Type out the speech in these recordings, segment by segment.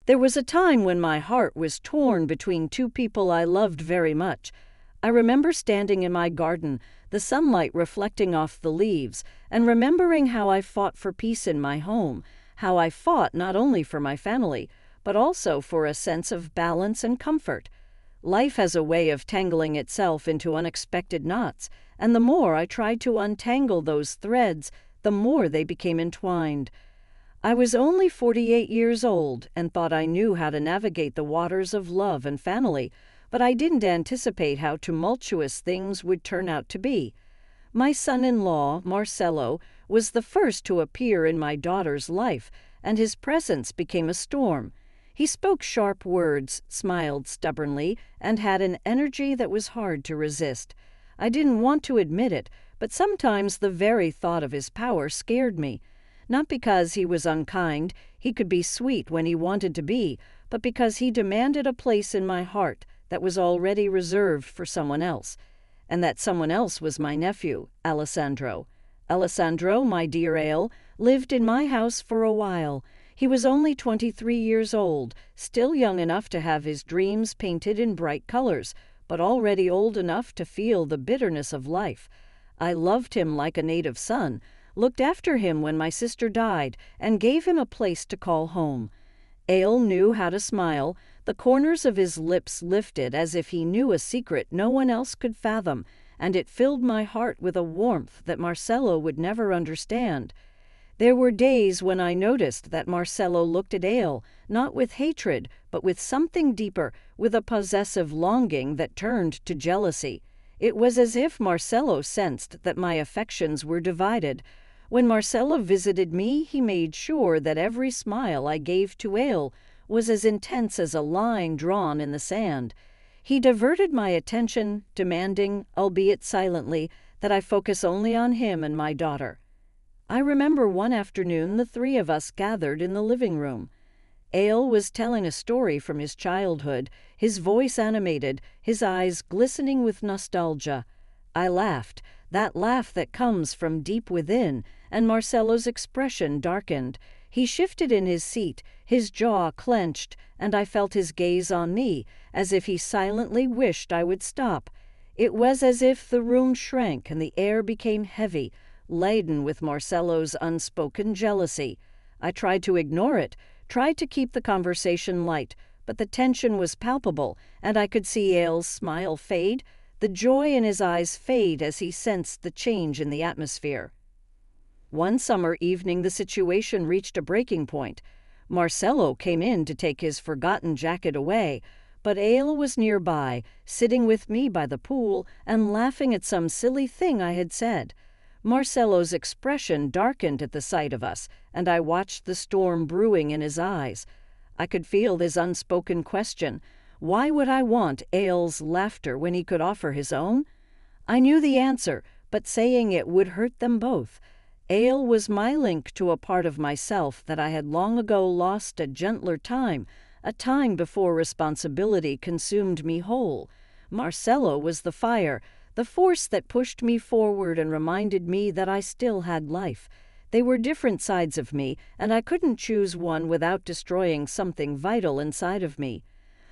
There was a time when my heart was torn between two people I loved very much. I remember standing in my garden, the sunlight reflecting off the leaves, and remembering how I fought for peace in my home, how I fought not only for my family, but also for a sense of balance and comfort. Life has a way of tangling itself into unexpected knots, and the more I tried to untangle those threads, the more they became entwined. I was only 48 years old and thought I knew how to navigate the waters of love and family, but I didn't anticipate how tumultuous things would turn out to be. My son-in-law, Marcello, was the first to appear in my daughter's life, and his presence became a storm. He spoke sharp words, smiled stubbornly, and had an energy that was hard to resist. I didn't want to admit it, but sometimes the very thought of his power scared me. Not because he was unkind, he could be sweet when he wanted to be, but because he demanded a place in my heart that was already reserved for someone else. And that someone else was my nephew, Alessandro. Alessandro, my dear Ale, lived in my house for a while. He was only 23 years old, still young enough to have his dreams painted in bright colors, but already old enough to feel the bitterness of life. I loved him like a native son, looked after him when my sister died, and gave him a place to call home. Ale knew how to smile. The corners of his lips lifted as if he knew a secret no one else could fathom, and it filled my heart with a warmth that Marcello would never understand. There were days when I noticed that Marcello looked at Ale, not with hatred, but with something deeper, with a possessive longing that turned to jealousy. It was as if Marcello sensed that my affections were divided. When Marcello visited me, he made sure that every smile I gave to Ale was as intense as a line drawn in the sand. He diverted my attention, demanding, albeit silently, that I focus only on him and my daughter. I remember one afternoon the three of us gathered in the living room. Ale was telling a story from his childhood, his voice animated, his eyes glistening with nostalgia. I laughed, that laugh that comes from deep within, and Marcello's expression darkened. He shifted in his seat, his jaw clenched, and I felt his gaze on me, as if he silently wished I would stop. It was as if the room shrank and the air became heavy, laden with Marcello's unspoken jealousy. I tried to ignore it, tried to keep the conversation light, but the tension was palpable, and I could see Ale's smile fade, the joy in his eyes fade as he sensed the change in the atmosphere. One summer evening the situation reached a breaking point. Marcello came in to take his forgotten jacket away, but Ale was nearby, sitting with me by the pool and laughing at some silly thing I had said. Marcello's expression darkened at the sight of us, and I watched the storm brewing in his eyes. I could feel his unspoken question. Why would I want Ale's laughter when he could offer his own? I knew the answer, but saying it would hurt them both. Ale was my link to a part of myself that I had long ago lost a gentler time, a time before responsibility consumed me whole. Marcello was the fire, the force that pushed me forward and reminded me that I still had life. They were different sides of me, and I couldn't choose one without destroying something vital inside of me.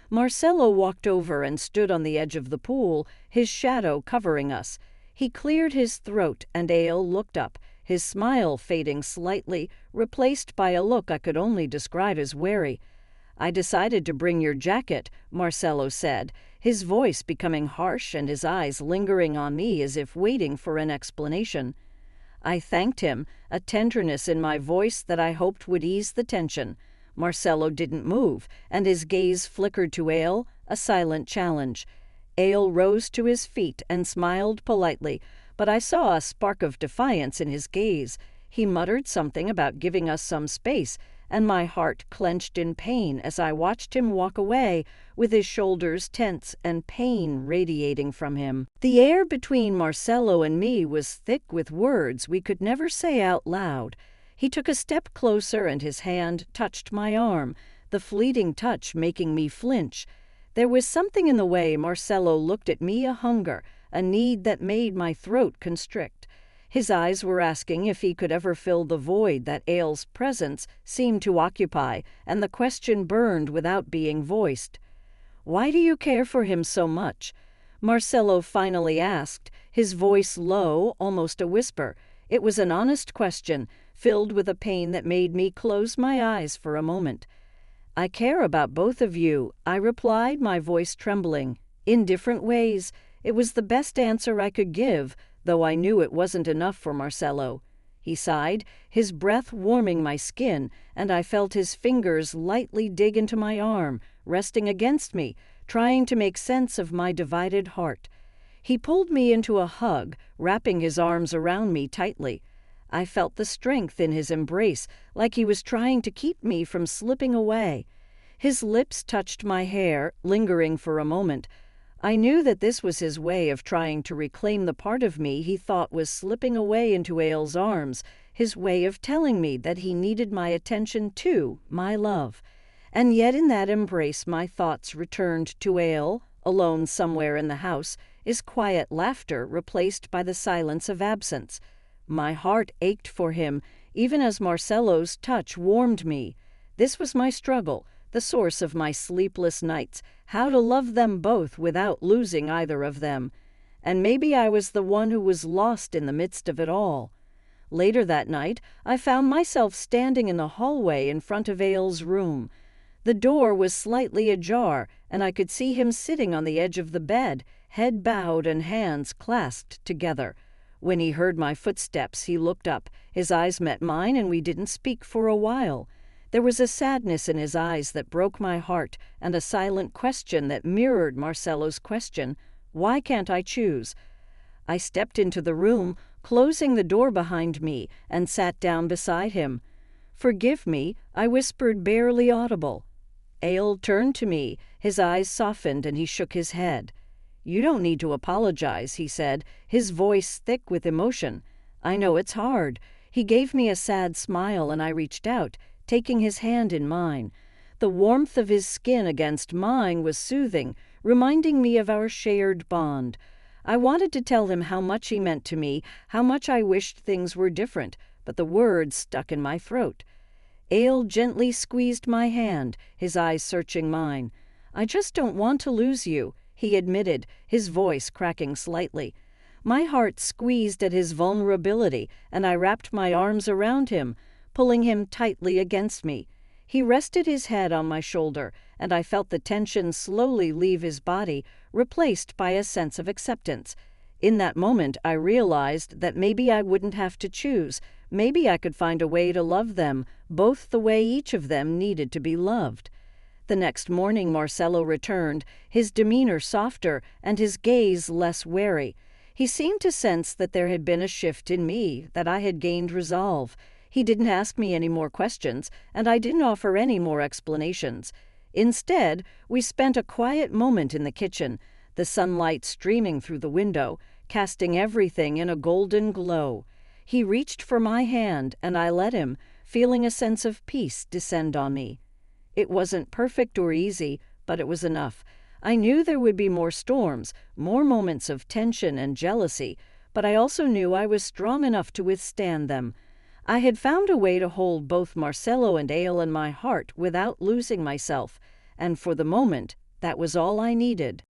Marcello walked over and stood on the edge of the pool, his shadow covering us. He cleared his throat, and Ale looked up, his smile fading slightly, replaced by a look I could only describe as wary. "I decided to bring your jacket," Marcello said, his voice becoming harsh and his eyes lingering on me as if waiting for an explanation. I thanked him, a tenderness in my voice that I hoped would ease the tension. Marcello didn't move, and his gaze flickered to Ale, a silent challenge. Ale rose to his feet and smiled politely, but I saw a spark of defiance in his gaze. He muttered something about giving us some space, and my heart clenched in pain as I watched him walk away, with his shoulders tense and pain radiating from him. The air between Marcello and me was thick with words we could never say out loud. He took a step closer and his hand touched my arm, the fleeting touch making me flinch. There was something in the way Marcello looked at me, a hunger, a need that made my throat constrict. His eyes were asking if he could ever fill the void that Ael's presence seemed to occupy, and the question burned without being voiced. "Why do you care for him so much?" Marcello finally asked, his voice low, almost a whisper. It was an honest question, filled with a pain that made me close my eyes for a moment. "I care about both of you," I replied, my voice trembling. "In different ways." It was the best answer I could give, though I knew it wasn't enough for Marcello. He sighed, his breath warming my skin, and I felt his fingers lightly dig into my arm, resting against me, trying to make sense of my divided heart. He pulled me into a hug, wrapping his arms around me tightly. I felt the strength in his embrace, like he was trying to keep me from slipping away. His lips touched my hair, lingering for a moment. I knew that this was his way of trying to reclaim the part of me he thought was slipping away into Ael's arms, his way of telling me that he needed my attention too, my love. And yet in that embrace my thoughts returned to Ael, alone somewhere in the house, his quiet laughter replaced by the silence of absence. My heart ached for him, even as Marcello's touch warmed me. This was my struggle, the source of my sleepless nights, how to love them both without losing either of them. And maybe I was the one who was lost in the midst of it all. Later that night, I found myself standing in the hallway in front of Ael's room. The door was slightly ajar, and I could see him sitting on the edge of the bed, head bowed and hands clasped together. When he heard my footsteps, he looked up. His eyes met mine, and we didn't speak for a while. There was a sadness in his eyes that broke my heart, and a silent question that mirrored Marcello's question, "Why can't I choose?" I stepped into the room, closing the door behind me, and sat down beside him. "Forgive me," I whispered, barely audible. Ael turned to me, his eyes softened, and he shook his head. "You don't need to apologize," he said, his voice thick with emotion. "I know it's hard." He gave me a sad smile, and I reached out, taking his hand in mine. The warmth of his skin against mine was soothing, reminding me of our shared bond. I wanted to tell him how much he meant to me, how much I wished things were different, but the words stuck in my throat. Ael gently squeezed my hand, his eyes searching mine. "I just don't want to lose you," he admitted, his voice cracking slightly. My heart squeezed at his vulnerability, and I wrapped my arms around him, pulling him tightly against me. He rested his head on my shoulder, and I felt the tension slowly leave his body, replaced by a sense of acceptance. In that moment, I realized that maybe I wouldn't have to choose. Maybe I could find a way to love them, both the way each of them needed to be loved. The next morning Marcello returned, his demeanor softer and his gaze less wary. He seemed to sense that there had been a shift in me, that I had gained resolve. He didn't ask me any more questions, and I didn't offer any more explanations. Instead, we spent a quiet moment in the kitchen, the sunlight streaming through the window, casting everything in a golden glow. He reached for my hand, and I let him, feeling a sense of peace descend on me. It wasn't perfect or easy, but it was enough. I knew there would be more storms, more moments of tension and jealousy, but I also knew I was strong enough to withstand them. I had found a way to hold both Marcello and Ael in my heart without losing myself, and for the moment, that was all I needed.